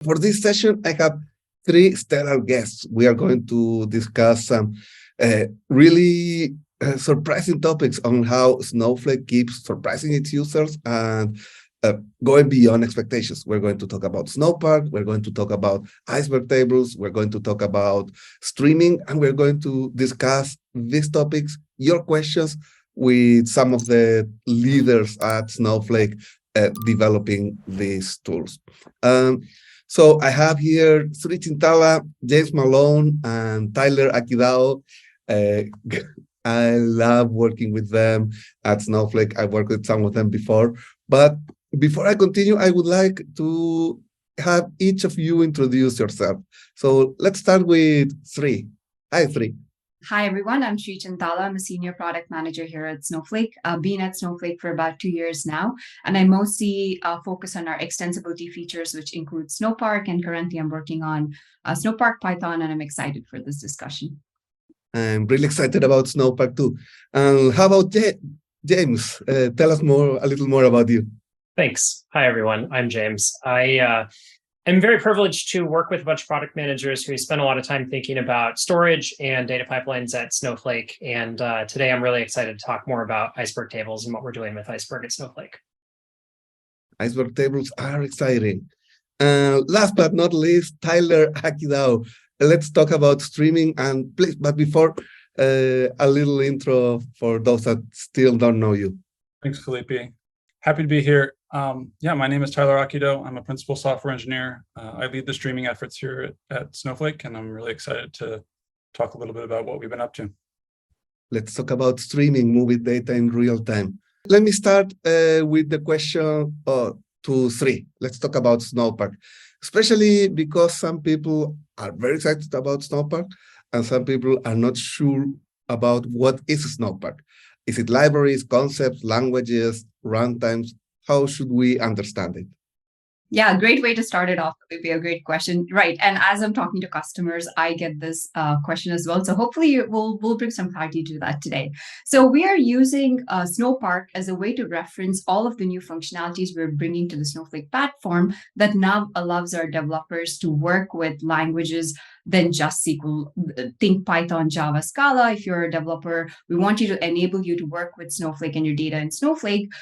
For this session, I have three stellar guests. We are going to discuss some really surprising topics on how Snowflake keeps surprising its users and going beyond expectations. We're going to talk about Snowpark, we're going to talk about Iceberg Tables, we're going to talk about streaming, and we're going to discuss these topics, your questions, with some of the leaders at Snowflake developing these tools. So I have here Chintala, James Malone, and Tyler Akidau. I love working with them at Snowflake. I worked with some of them before. But before I continue, I would like to have each of you introduce yourself. So let's start with Sri. Hi, Sri. Hi, everyone. I'm Chintala. I'm a senior product manager here at Snowflake. I've been at Snowflake for about 2 years now, and I mostly focus on our extensibility features, which include Snowpark, and currently I'm working on Snowpark Python, and I'm excited for this discussion. I'm really excited about Snowpark too. How about James? Tell us a little more about you. Thanks. Hi, everyone. I'm James. I'm very privileged to work with a bunch of product managers who spend a lot of time thinking about storage and data pipelines at Snowflake. And today I'm really excited to talk more about Iceberg Tables and what we're doing with Iceberg at Snowflake. Iceberg Tables are exciting. Last but not least, Tyler Akidau. Let's talk about streaming. And please, but before, a little intro for those that still don't know you. Thanks, Felipe. Happy to be here. My name is Tyler Akidau. I'm a principal software engineer. I lead the streaming efforts here at Snowflake, and I'm really excited to talk a little bit about what we've been up to. Let's talk about streaming movie data in real time. Let me start with the question to Sri. Let's talk about Snowpark, especially because some people are very excited about Snowpark, and some people are not sure about what is Snowpark. Is it libraries, concepts, languages, runtimes? How should we understand it? Yeah, great way to start it off. It would be a great question. Right. And as I'm talking to customers, I get this question as well. So hopefully we'll bring some clarity to that today. So we are using Snowpark as a way to reference all of the new functionalities we're bringing to the Snowflake platform that now allows our developers to work with languages than just SQL. Think Python, Java, Scala. If you're a developer, we want you to enable you to work with Snowflake and your data in Snowflake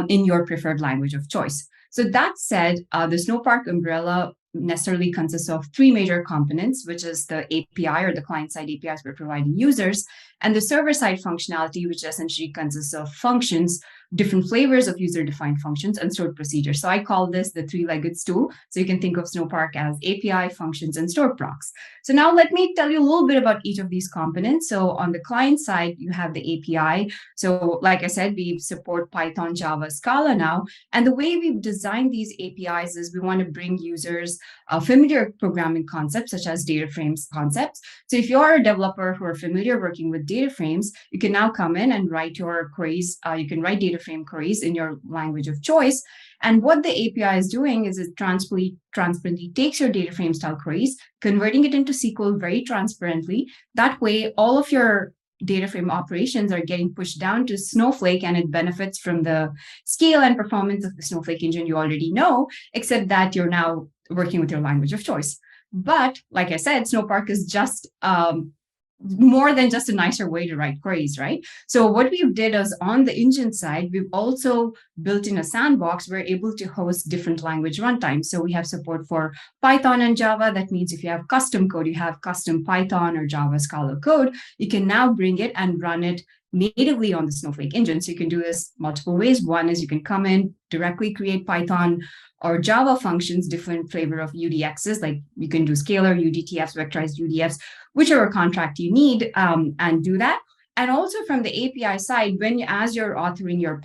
in your preferred language of choice. So that said, the Snowpark umbrella necessarily consists of three major components, which is the API or the client-side APIs we're providing users, and the server-side functionality, which essentially consists of functions, different flavors of user-defined functions, and stored procedures. So I call this the three-legged stool. So you can think of Snowpark as API, functions, and stored procs. So now let me tell you a little bit about each of these components. So on the client side, you have the API. So like I said, we support Python, Java, Scala now. And the way we've designed these APIs is we want to bring users familiar programming concepts, such as data frames concepts. So if you're a developer who are familiar working with data frames, you can now come in and write your queries. You can write data frame queries in your language of choice. And what the API is doing is it transparently takes your data frame style queries, converting it into SQL very transparently. That way, all of your data frame operations are getting pushed down to Snowflake, and it benefits from the scale and performance of the Snowflake engine you already know, except that you're now working with your language of choice. But like I said, Snowpark is just more than just a nicer way to write queries, right? So what we've did is on the engine side, we've also built in a sandbox. We're able to host different language runtimes. So we have support for Python and Java. That means if you have custom code, you have custom Python or Java Scala code, you can now bring it and run it natively on the Snowflake engine. So you can do this multiple ways. One is you can come in, directly create Python or Java functions, different flavor of UDXs, like you can do scalar, UDTFs, vectorized UDFs, whichever contract you need, and do that. And also from the API side, as you're authoring your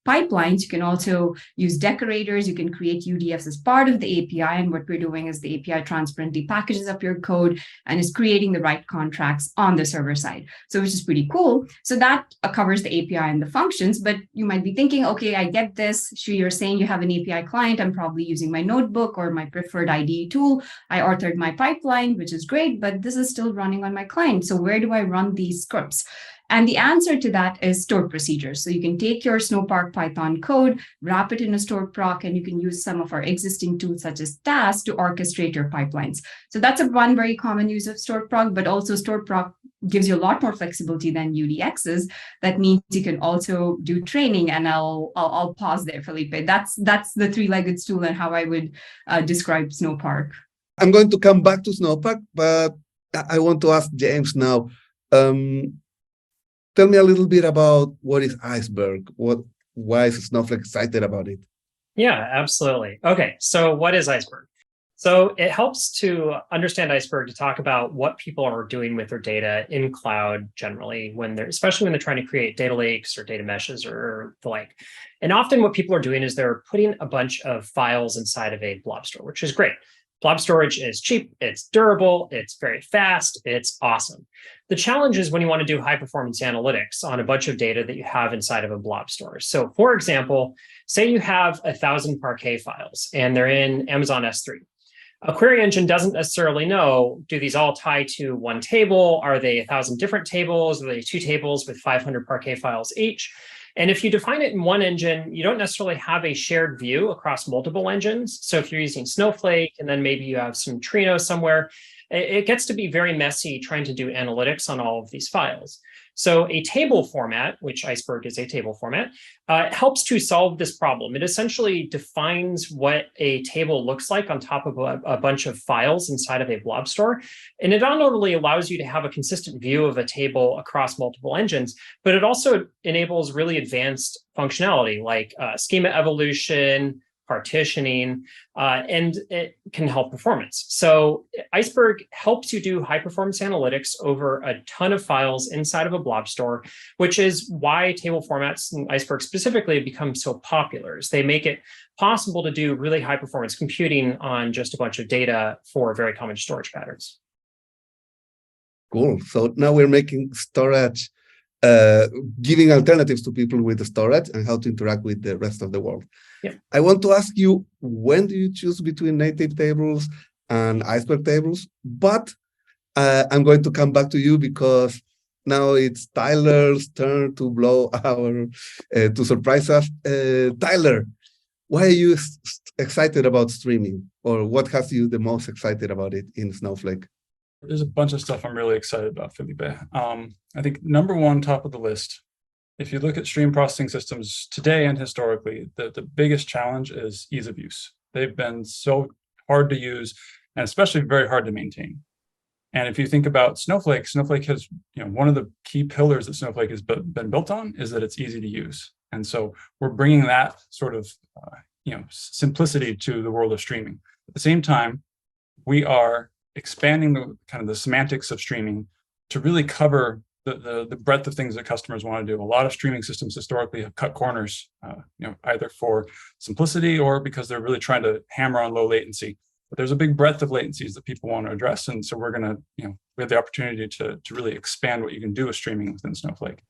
pipelines, you can also use decorators. You can create UDFs as part of the API. And what we're doing is the API transparently packages up your code and is creating the right contracts on the server side. So which is pretty cool. So that covers the API and the functions. But you might be thinking, okay, I get this. Sure, you're saying you have an API client. I'm probably using my notebook or my preferred IDE tool. I authored my pipeline, which is great, but this is still running on my client. So where do I run these scripts? And the answer to that is stored procedures. So you can take your Snowpark Python code, wrap it in a stored proc, and you can use some of our existing tools such as TAS to orchestrate your pipelines. So that's one very common use of stored proc, but also stored proc gives you a lot more flexibility than UDXs. That means you can also do training, and I'll pause there, Felipe. That's the three-legged stool and how I would describe Snowpark. I'm going to come back to Snowpark, but I want to ask James now. Tell me a little bit about what is Iceberg. Why is Snowflake excited about it? Yeah, absolutely. Okay, so what is Iceberg? So it helps to understand Iceberg to talk about what people are doing with their data in cloud generally, especially when they're trying to create data lakes or data meshes or the like. And often what people are doing is they're putting a bunch of files inside of a blob store, which is great. Blob storage is cheap, it's durable, it's very fast, it's awesome. The challenge is when you want to do high performance analytics on a bunch of data that you have inside of a blob store. So for example, say you have 1,000 Parquet files and they're in Amazon S3. A query engine doesn't necessarily know, do these all tie to one table? Are they 1,000 different tables? Are they two tables with 500 Parquet files each? And if you define it in one engine, you don't necessarily have a shared view across multiple engines. So if you're using Snowflake and then maybe you have some Trino somewhere, it gets to be very messy trying to do analytics on all of these files. So a table format, which Iceberg is a table format, helps to solve this problem. It essentially defines what a table looks like on top of a bunch of files inside of a blob store. And it not only allows you to have a consistent view of a table across multiple engines, but it also enables really advanced functionality like schema evolution, partitioning, and it can help performance. So Iceberg helps you do high performance analytics over a ton of files inside of a blob store, which is why table formats and Iceberg specifically have become so popular. They make it possible to do really high performance computing on just a bunch of data for very common storage patterns. Cool. So now we're making storage, giving alternatives to people with the storage and how to interact with the rest of the world. Yeah. I want to ask you, when do you choose between native tables and Iceberg tables? But I'm going to come back to you because now it's Tyler's turn to blow to surprise us. Tyler, why are you excited about streaming? Or what has you the most excited about it in Snowflake? There's a bunch of stuff I'm really excited about, Felipe. I think number one, top of the list, if you look at stream processing systems today and historically, the biggest challenge is ease of use. They've been so hard to use and especially very hard to maintain. And if you think about Snowflake, Snowflake has, one of the key pillars that Snowflake has been built on is that it's easy to use. And so we're bringing that sort of, simplicity to the world of streaming. At the same time, we are expanding the semantics of streaming to really cover the breadth of things that customers want to do. A lot of streaming systems historically have cut corners, either for simplicity or because they're really trying to hammer on low latency. But there's a big breadth of latencies that people want to address, and so we're going to, we have the opportunity to really expand what you can do with streaming within Snowflake.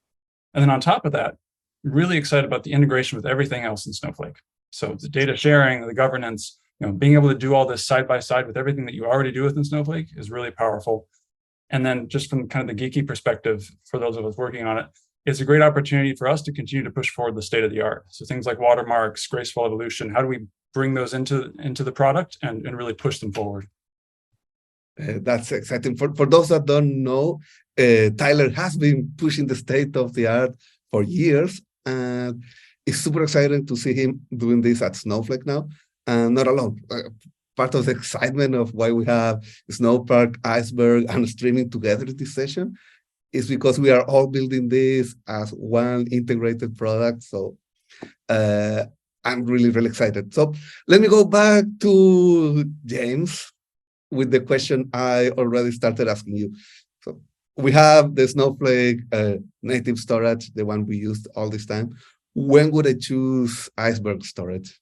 And then on top of that, really excited about the integration with everything else in Snowflake. So the data sharing, the governance, being able to do all this side by side with everything that you already do within Snowflake is really powerful. And then just from kind of the geeky perspective, for those of us working on it, it's a great opportunity for us to continue to push forward the state of the art. So things like watermarks, graceful evolution, how do we bring those into the product and really push them forward? That's exciting. For those that don't know, Tyler has been pushing the state of the art for years, and it's super exciting to see him doing this at Snowflake now. And not alone. Part of the excitement of why we have Snowpark, Iceberg, and streaming together in this session is because we are all building this as one integrated product. So I'm really, really excited. So let me go back to James with the question I already started asking you. So we have the Snowflake native storage, the one we used all this time. When would I choose Iceberg storage?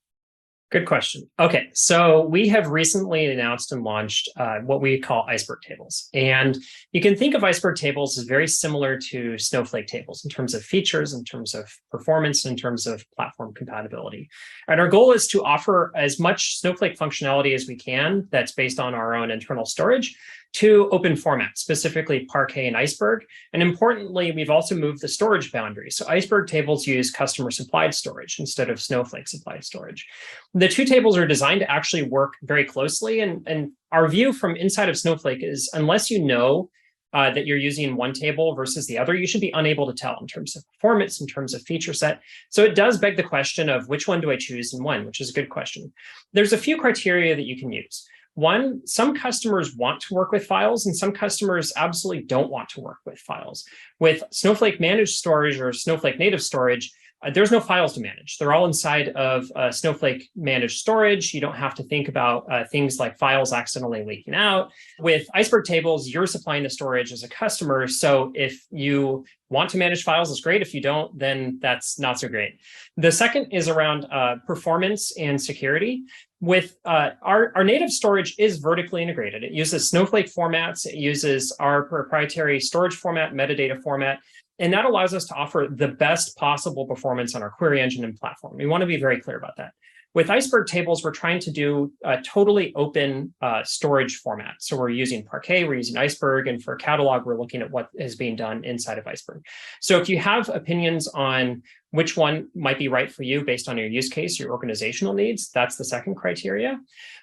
Good question. Okay, so we have recently announced and launched what we call Iceberg Tables. And you can think of Iceberg Tables as very similar to Snowflake Tables in terms of features, in terms of performance, in terms of platform compatibility. And our goal is to offer as much Snowflake functionality as we can that's based on our own internal storage, to open formats, specifically Parquet and Iceberg. And importantly, we've also moved the storage boundary. So Iceberg tables use customer supplied storage instead of Snowflake supplied storage. The two tables are designed to actually work very closely. And our view from inside of Snowflake is, unless you know that you're using one table versus the other, you should be unable to tell in terms of performance, in terms of feature set. So it does beg the question of which one do I choose and when, which is a good question. There's a few criteria that you can use. One, some customers want to work with files and some customers absolutely don't want to work with files. With Snowflake managed storage or Snowflake native storage, there's no files to manage. They're all inside of Snowflake managed storage. You don't have to think about things like files accidentally leaking out. With Iceberg tables, you're supplying the storage as a customer. So if you want to manage files, it's great. If you don't, then that's not so great. The second is around performance and security. With our native storage is vertically integrated. It uses Snowflake formats. It uses our proprietary storage format, metadata format. And that allows us to offer the best possible performance on our query engine and platform. We want to be very clear about that. With Iceberg tables, we're trying to do a totally open storage format. So we're using Parquet, we're using Iceberg, and for catalog, we're looking at what is being done inside of Iceberg. So if you have opinions on which one might be right for you based on your use case, your organizational needs, that's the second criteria.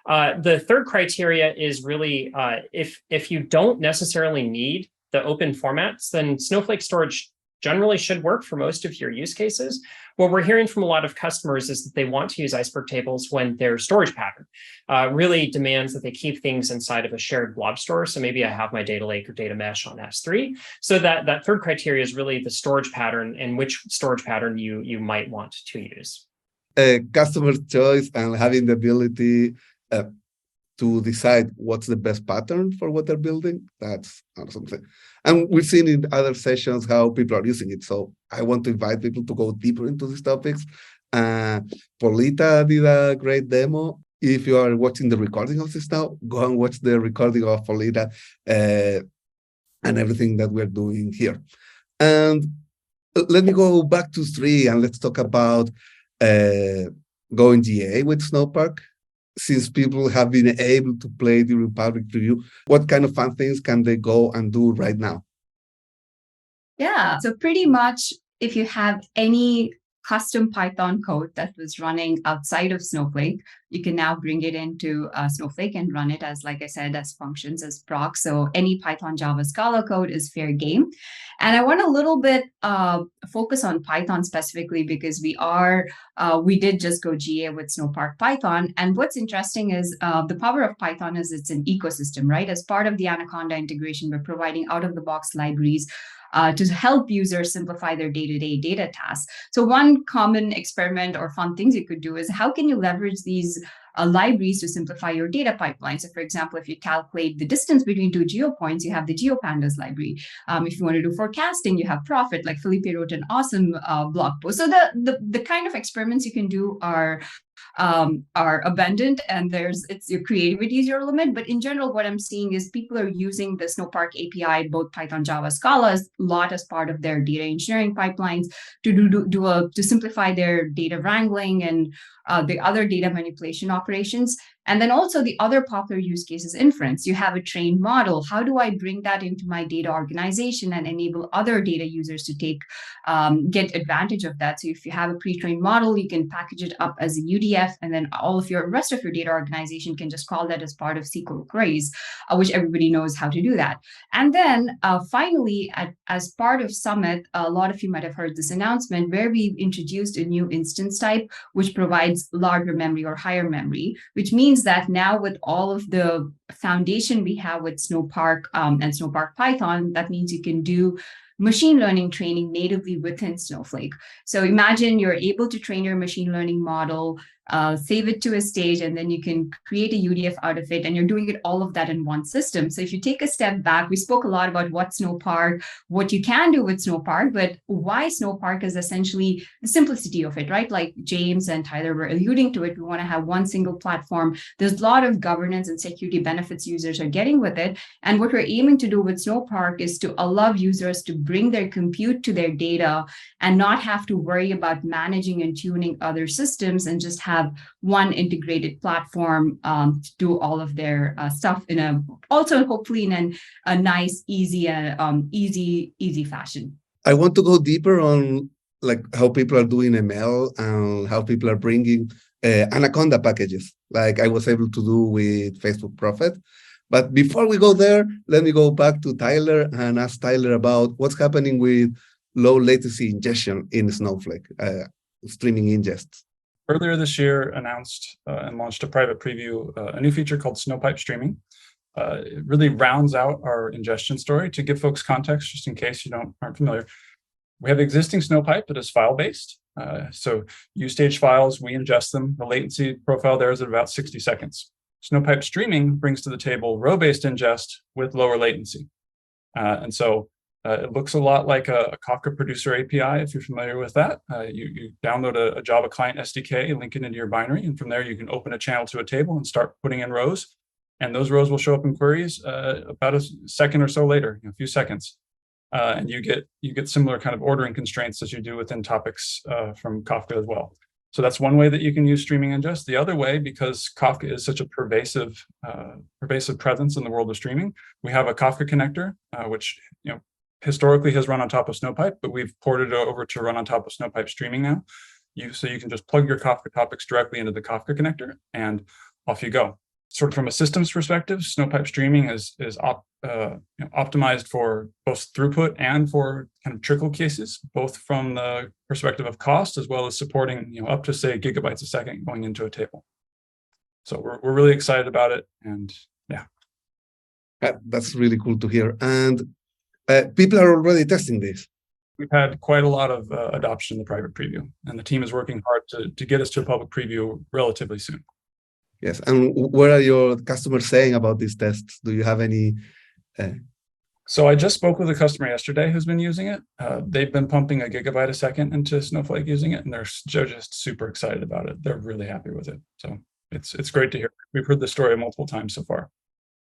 The third criteria is really if you don't necessarily need the open formats, then Snowflake storage generally should work for most of your use cases. What we're hearing from a lot of customers is that they want to use Iceberg tables when their storage pattern really demands that they keep things inside of a shared blob store. So maybe I have my data lake or data mesh on S3. So that third criteria is really the storage pattern and which storage pattern you might want to use. Customer choice and having the ability to decide what's the best pattern for what they're building, that's something. And we've seen in other sessions how people are using it. So I want to invite people to go deeper into these topics. Polita did a great demo. If you are watching the recording of this now, go and watch the recording of Polita and everything that we're doing here. And let me go back to 3 and let's talk about going GA with Snowpark. Since people have been able to play during public preview, what kind of fun things can they go and do right now? Yeah, so pretty much if you have any custom Python code that was running outside of Snowflake, you can now bring it into Snowflake and run it as, like I said, as functions, as procs. So any Python, Java, Scala code is fair game. And I want a little bit focus on Python specifically because we did just go GA with Snowpark Python. And what's interesting is the power of Python is it's an ecosystem, right? As part of the Anaconda integration, we're providing out-of-the-box libraries to help users simplify their day-to-day data tasks. So one common experiment or fun things you could do is how can you leverage these libraries to simplify your data pipeline. So for example, if you calculate the distance between two geopoints, you have the GeoPandas library. If you want to do forecasting, you have Profit, like Felipe wrote an awesome blog post. So the kind of experiments you can do are abundant, and your creativity is your limit. But in general, what I'm seeing is people are using the Snowpark API, both Python, Java, Scala, a lot as part of their data engineering pipelines to simplify their data wrangling and the other data manipulation operations. And then also the other popular use case is inference. You have a trained model. How do I bring that into my data organization and enable other data users to get advantage of that? So if you have a pre-trained model, you can package it up as a UDF, and then all of your rest of your data organization can just call that as part of SQL queries, which everybody knows how to do that. And then finally, as part of Summit, a lot of you might have heard this announcement where we've introduced a new instance type, which provides larger memory or higher memory, which means that now with all of the foundation we have with Snowpark and Snowpark Python, that means you can do machine learning training natively within Snowflake. So imagine you're able to train your machine learning model, save it to a stage, and then you can create a UDF out of it, and you're doing all of that in one system. So if you take a step back, we spoke a lot about what you can do with Snowpark, but why Snowpark is essentially the simplicity of it, right? Like James and Tyler were alluding to it, we want to have one single platform. There's a lot of governance and security benefits users are getting with it. And what we're aiming to do with Snowpark is to allow users to bring their compute to their data and not have to worry about managing and tuning other systems, and just have have one integrated platform to do all of their stuff also hopefully in a nice, easy fashion. I want to go deeper on like how people are doing ML and how people are bringing Anaconda packages, like I was able to do with Facebook Prophet. But before we go there, let me go back to Tyler and ask Tyler about what's happening with low latency ingestion in Snowflake, streaming ingests. Earlier this year, announced and launched a private preview, a new feature called Snowpipe Streaming. It really rounds out our ingestion story. To give folks context, just in case you aren't familiar, we have existing Snowpipe that is file-based. So use-stage files, we ingest them. The latency profile there is at about 60 seconds. Snowpipe Streaming brings to the table row-based ingest with lower latency. And so it looks a lot like a Kafka producer API, if you're familiar with that. You download a Java client SDK, link it into your binary, and from there you can open a channel to a table and start putting in rows. And those rows will show up in queries about a second or so later, a few seconds. And you get similar kind of ordering constraints as you do within topics from Kafka as well. So that's one way that you can use streaming ingest. The other way, because Kafka is such a pervasive presence in the world of streaming, we have a Kafka connector, which historically has run on top of Snowpipe, but we've ported it over to run on top of Snowpipe Streaming now. So you can just plug your Kafka topics directly into the Kafka connector, and off you go. Sort of from a systems perspective, Snowpipe Streaming is optimized for both throughput and for kind of trickle cases, both from the perspective of cost as well as supporting up to say gigabytes a second going into a table. So we're really excited about it, and yeah, that's really cool to hear. And people are already testing this. We've had quite a lot of adoption in the private preview, and the team is working hard to get us to a public preview relatively soon. Yes, and what are your customers saying about these tests? Do you have any? So I just spoke with a customer yesterday who's been using it. They've been pumping a gigabyte a second into Snowflake using it, and they're just super excited about it. They're really happy with it. So it's great to hear. We've heard the story multiple times so far.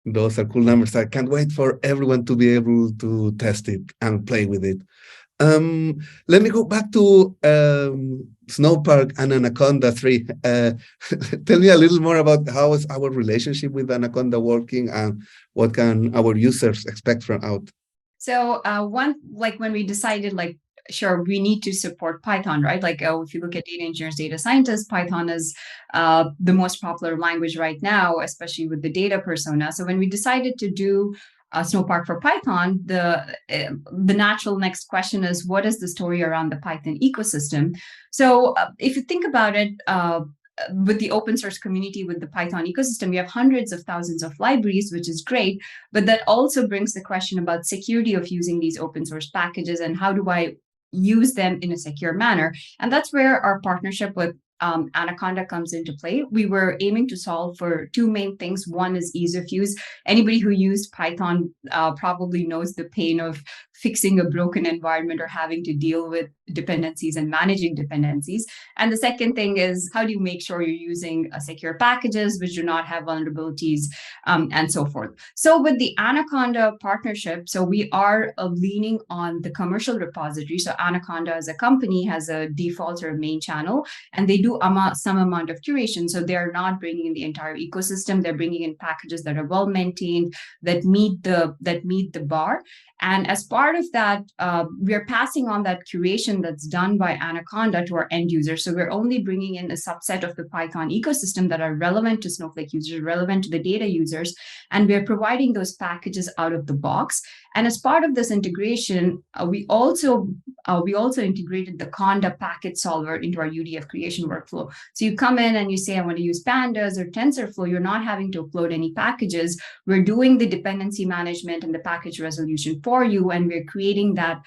Those are cool numbers. I can't wait for everyone to be able to test it and play with it. Let me go back to Snowpark and Anaconda 3. Tell me a little more about how is our relationship with Anaconda working and what can our users expect from out? So when we decided sure, we need to support Python, right? If you look at data engineers, data scientists, Python is the most popular language right now, especially with the data persona. So when we decided to do Snowpark for Python, the natural next question is, what is the story around the Python ecosystem? So if you think about it, with the open source community, with the Python ecosystem, we have hundreds of thousands of libraries, which is great. But that also brings the question about security of using these open source packages and how do I use them in a secure manner. And that's where our partnership with Anaconda comes into play. We were aiming to solve for two main things. One is ease of use. Anybody who used Python probably knows the pain of fixing a broken environment or having to deal with dependencies and managing dependencies. And the second thing is, how do you make sure you're using secure packages which do not have vulnerabilities and so forth. So with the Anaconda partnership, so we are leaning on the commercial repository. So Anaconda as a company has a default or main channel, and they do some amount of curation. So they're not bringing in the entire ecosystem. They're bringing in packages that are well maintained, that meet the bar. And as part of that, we're passing on that curation that's done by Anaconda to our end users. So we're only bringing in a subset of the Python ecosystem that are relevant to Snowflake users, relevant to the data users, and we're providing those packages out of the box. And as part of this integration, we also integrated the Conda package solver into our UDF creation workflow. So you come in and you say, I want to use Pandas or TensorFlow. You're not having to upload any packages. We're doing the dependency management and the package resolution for you, and we're creating that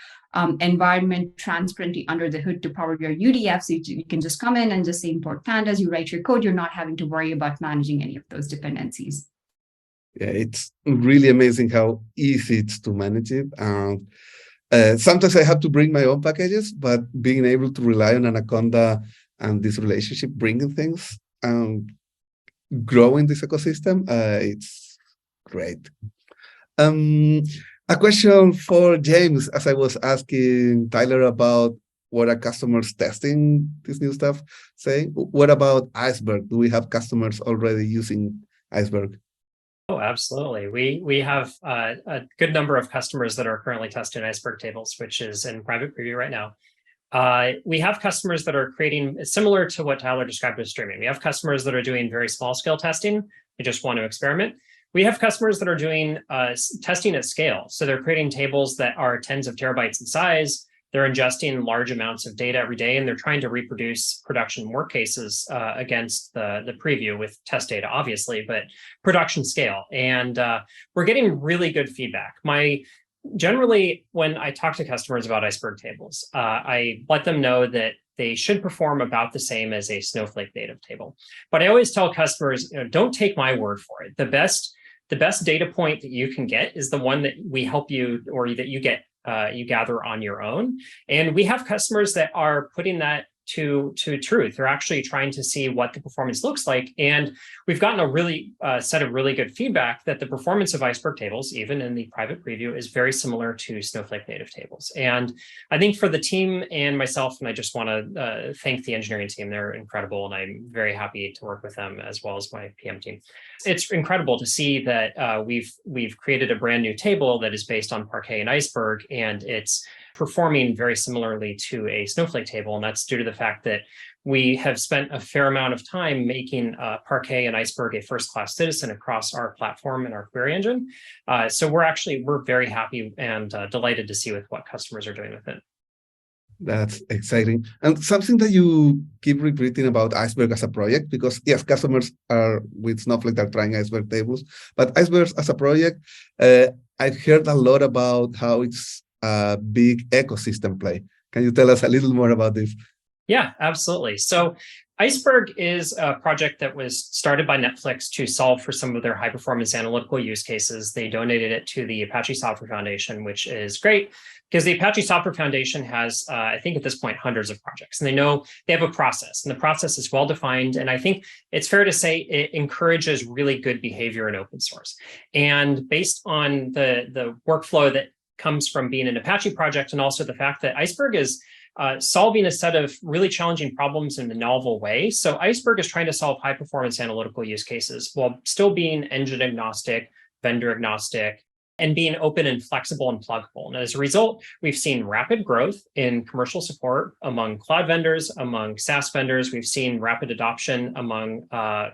environment transparently under the hood to power your UDF. So you can just come in and just say import Pandas, you write your code, you're not having to worry about managing any of those dependencies. Yeah, it's really amazing how easy it's to manage it. And sometimes I have to bring my own packages, but being able to rely on Anaconda and this relationship, bringing things and growing this ecosystem, it's great. A question for James, as I was asking Tyler about what are customers testing this new stuff saying? What about Iceberg? Do we have customers already using Iceberg? Oh, absolutely. We have a good number of customers that are currently testing Iceberg Tables, which is in private preview right now. We have customers that are creating, similar to what Tyler described with streaming. We have customers that are doing very small scale testing. They just want to experiment. We have customers that are doing testing at scale. So they're creating tables that are tens of terabytes in size. They're ingesting large amounts of data every day, and they're trying to reproduce production work cases against the preview with test data, obviously, but production scale. And we're getting really good feedback. Generally, when I talk to customers about Iceberg Tables, I let them know that they should perform about the same as a Snowflake native table. But I always tell customers, don't take my word for it. The best data point that you can get is the one that we help you, or that you gather on your own. And we have customers that are putting that to truth. They're actually trying to see what the performance looks like. And we've gotten a really set of really good feedback that the performance of Iceberg Tables, even in the private preview, is very similar to Snowflake native tables. And I think for the team and myself, and I just want to thank the engineering team, they're incredible. And I'm very happy to work with them as well as my PM team. It's incredible to see that we've created a brand new table that is based on Parquet and Iceberg, and it's performing very similarly to a Snowflake table. And that's due to the fact that we have spent a fair amount of time making Parquet and Iceberg a first-class citizen across our platform and our query engine. So we're very happy and delighted to see with what customers are doing with it. That's exciting. And something that you keep repeating about Iceberg as a project, because yes, customers are with Snowflake that are trying Iceberg tables, but Iceberg as a project, I've heard a lot about how it's a big ecosystem play. Can you tell us a little more about this? Yeah, absolutely. So Iceberg is a project that was started by Netflix to solve for some of their high performance analytical use cases. They donated it to the Apache Software Foundation, which is great because the Apache Software Foundation has, I think at this point, hundreds of projects. And they know they have a process, and the process is well-defined. And I think it's fair to say it encourages really good behavior in open source. And based on the workflow that comes from being an Apache project, and also the fact that Iceberg is solving a set of really challenging problems in a novel way. So Iceberg is trying to solve high performance analytical use cases while still being engine agnostic, vendor agnostic, and being open and flexible and pluggable. And as a result, we've seen rapid growth in commercial support among cloud vendors, among SaaS vendors. We've seen rapid adoption among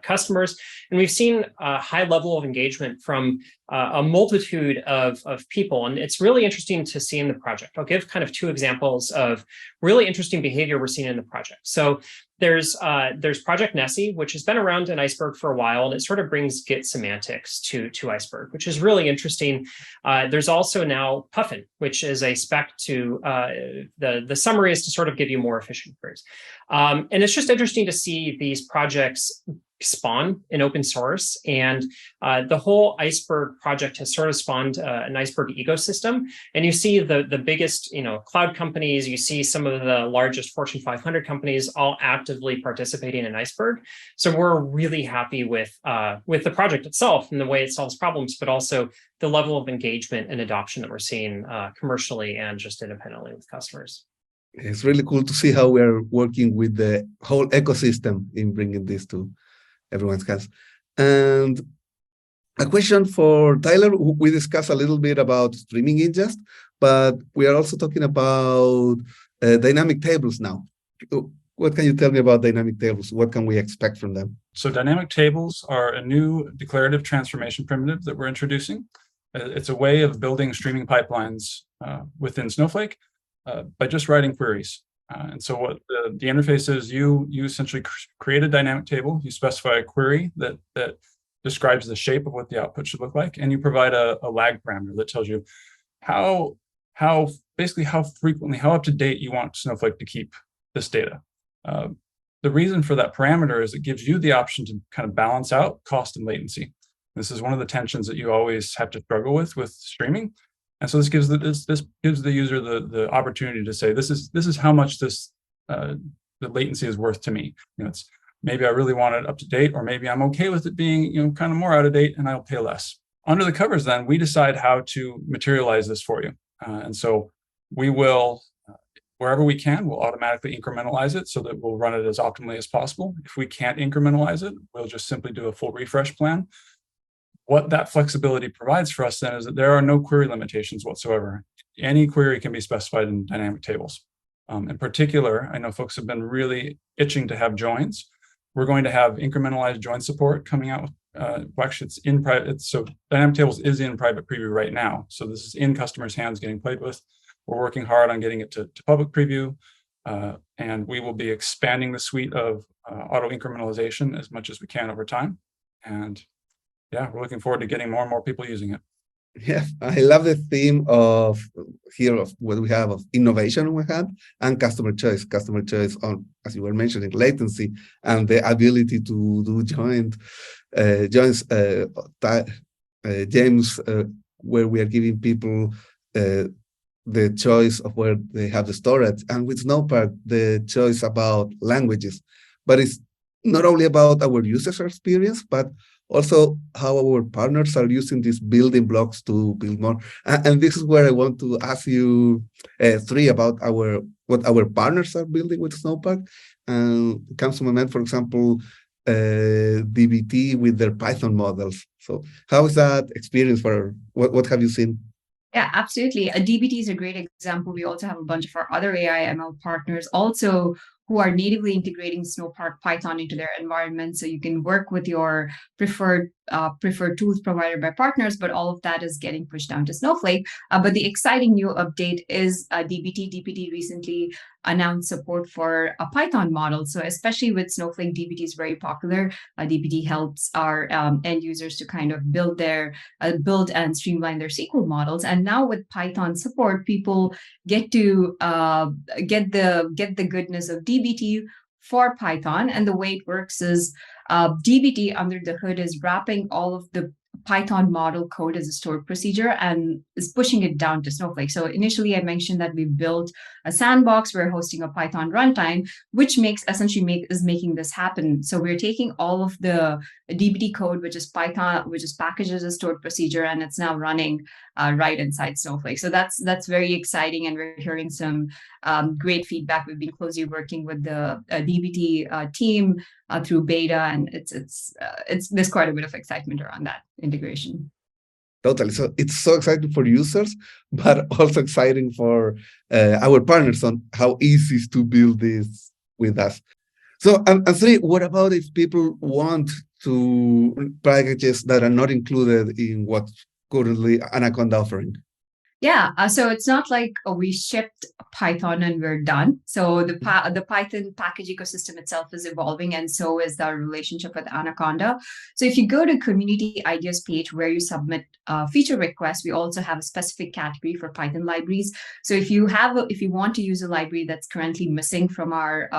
customers, and we've seen a high level of engagement from a multitude of people. And it's really interesting to see in the project. I'll give kind of two examples of really interesting behavior we're seeing in the project. So there's Project Nessie, which has been around in Iceberg for a while, and it sort of brings Git semantics to Iceberg, which is really interesting. There's also now Puffin, which is a spec to the summary is to sort of give you more efficient queries. And it's just interesting to see these projects spawn in open source, and the whole Iceberg project has sort of spawned an Iceberg ecosystem. And you see the biggest cloud companies, you see some of the largest Fortune 500 companies all actively participating in Iceberg. So we're really happy with the project itself and the way it solves problems, but also the level of engagement and adoption that we're seeing commercially and just independently with customers. It's really cool to see how we're working with the whole ecosystem in bringing this to everyone's hands. And a question for Tyler. We discussed a little bit about streaming ingest, but we are also talking about dynamic tables now. What can you tell me about dynamic tables? What can we expect from them? So dynamic tables are a new declarative transformation primitive that we're introducing. It's a way of building streaming pipelines within Snowflake by just writing queries. And so what the interface is, you essentially create a dynamic table, you specify a query that describes the shape of what the output should look like, and you provide a lag parameter that tells you how frequently, how up to date you want Snowflake to keep this data. The reason for that parameter is it gives you the option to kind of balance out cost and latency. This is one of the tensions that you always have to struggle with streaming. And so this gives the user the opportunity to say, this is how much the latency is worth to me. It's maybe I really want it up to date, or maybe I'm okay with it being kind of more out of date, and I'll pay less. Under the covers, then we decide how to materialize this for you. And so we will Wherever we can, we'll automatically incrementalize it so that we'll run it as optimally as possible. If we can't incrementalize it, we'll just simply do a full refresh plan. What that flexibility provides for us then is that there are no query limitations whatsoever. Any query can be specified in dynamic tables. In particular, I know folks have been really itching to have joins. We're going to have incrementalized join support coming out. Actually, it's in private. So dynamic tables is in private preview right now. So this is in customers' hands getting played with. We're working hard on getting it to public preview, and we will be expanding the suite of auto incrementalization as much as we can over time. And yeah, we're looking forward to getting more and more people using it. Yeah, I love the theme of here of what we have of innovation we have and customer choice on, as you were mentioning, latency and the ability to do joins, James, where we are giving people the choice of where they have the storage, and with Snowpark, the choice about languages. But it's not only about our users' experience, but also how our partners are using these building blocks to build more. And this is where I want to ask you three about what our partners are building with Snowpark. And it comes to my mind, for example, DBT with their Python models. So how is that experience for what have you seen? Yeah, absolutely. DBT is a great example. We also have a bunch of our other AI ML partners also who are natively integrating Snowpark Python into their environment. So you can work with your preferred tools provided by partners, but all of that is getting pushed down to Snowflake. But the exciting new update is DBT. DBT recently announced support for a Python model. So especially with Snowflake, DBT is very popular. DBT helps our end users to kind of build and streamline their SQL models. And now with Python support, people get to get the goodness of DBT for Python. And the way it works is DBT under the hood is wrapping all of the Python model code as a stored procedure and is pushing it down to Snowflake. So initially I mentioned that we built a sandbox, we're hosting a Python runtime, which is making this happen. So we're taking all of the DBT code, which is Python, which is packaged as a stored procedure, and it's now running right inside Snowflake. So that's very exciting, and we're hearing some great feedback. We've been closely working with the DBT team through beta, and there's quite a bit of excitement around that integration. Totally. So it's so exciting for users, but also exciting for our partners on how easy it is to build this with us. So, and three, what about if people want to packages that are not included in what's currently Anaconda offering? Yeah, so it's not like we shipped Python and we're done. So the Python package ecosystem itself is evolving, and so is our relationship with Anaconda. So if you go to community ideas page where you submit feature requests, we also have a specific category for Python libraries. So if you want to use a library that's currently missing from our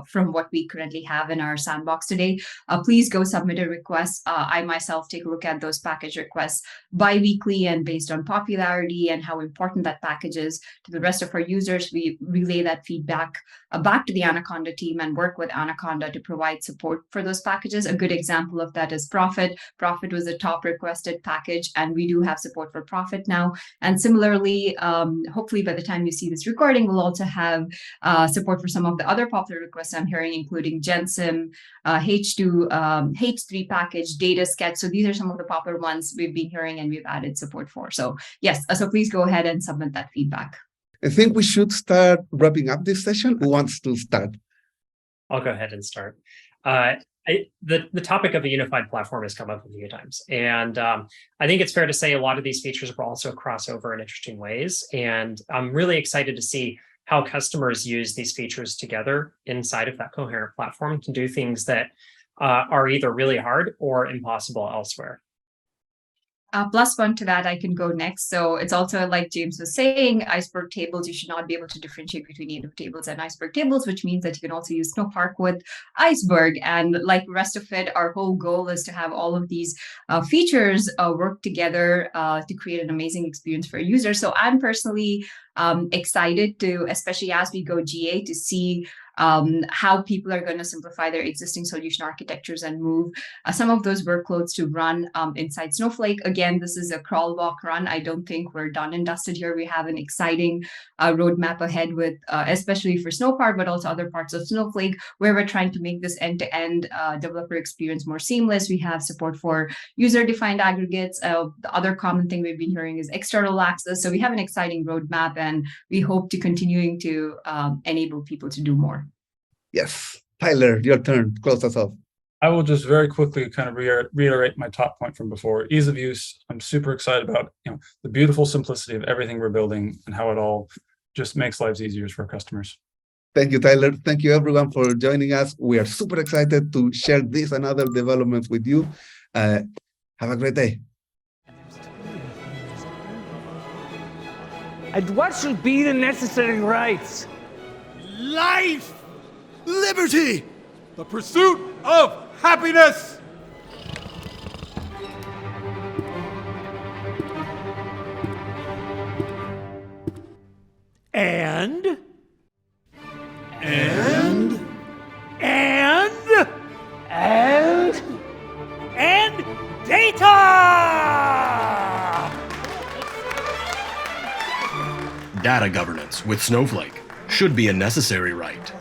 from what we currently have in our sandbox today, please go submit a request. I myself take a look at those package requests bi-weekly, and based on popularity and how important that package is to the rest of our users, we relay that feedback back to the Anaconda team and work with Anaconda to provide support for those packages. A good example of that is Profit. Profit was a top requested package, and we do have support for Profit now. And similarly, hopefully by the time you see this recording, we'll also have support for some of the other popular requests I'm hearing, including GenSim, H2, H3 package, Data Sketch. So these are some of the popular ones we've been hearing and we've added support for. So yes, so please go ahead and submit that feedback. I think we should start wrapping up this session. Who wants to start? I'll go ahead and start. The topic of a unified platform has come up a few times. And I think it's fair to say a lot of these features will also cross over in interesting ways. And I'm really excited to see how customers use these features together inside of that coherent platform to do things that are either really hard or impossible elsewhere. Plus one to that, I can go next. So it's also like James was saying, Iceberg Tables, you should not be able to differentiate between native tables and Iceberg Tables, which means that you can also use Snowpark with Iceberg. And like the rest of it, our whole goal is to have all of these features work together to create an amazing experience for users. So I'm personally excited to, especially as we go GA, to see how people are going to simplify their existing solution architectures and move some of those workloads to run inside Snowflake. Again, this is a crawl, walk, run. I don't think we're done and dusted here. We have an exciting roadmap ahead with, especially for Snowpark, but also other parts of Snowflake, where we're trying to make this end-to-end developer experience more seamless. We have support for user-defined aggregates. The other common thing we've been hearing is external access. So we have an exciting roadmap, and we hope to continuing to enable people to do more. Yes. Tyler, your turn. Close us off. I will just very quickly kind of reiterate my top point from before. Ease of use. I'm super excited about the beautiful simplicity of everything we're building and how it all just makes lives easier for our customers. Thank you, Tyler. Thank you, everyone, for joining us. We are super excited to share this and other developments with you. Have a great day. And what shall be the necessary rights? Life! Liberty! The pursuit of happiness! And data! Data governance with Snowflake should be a necessary right.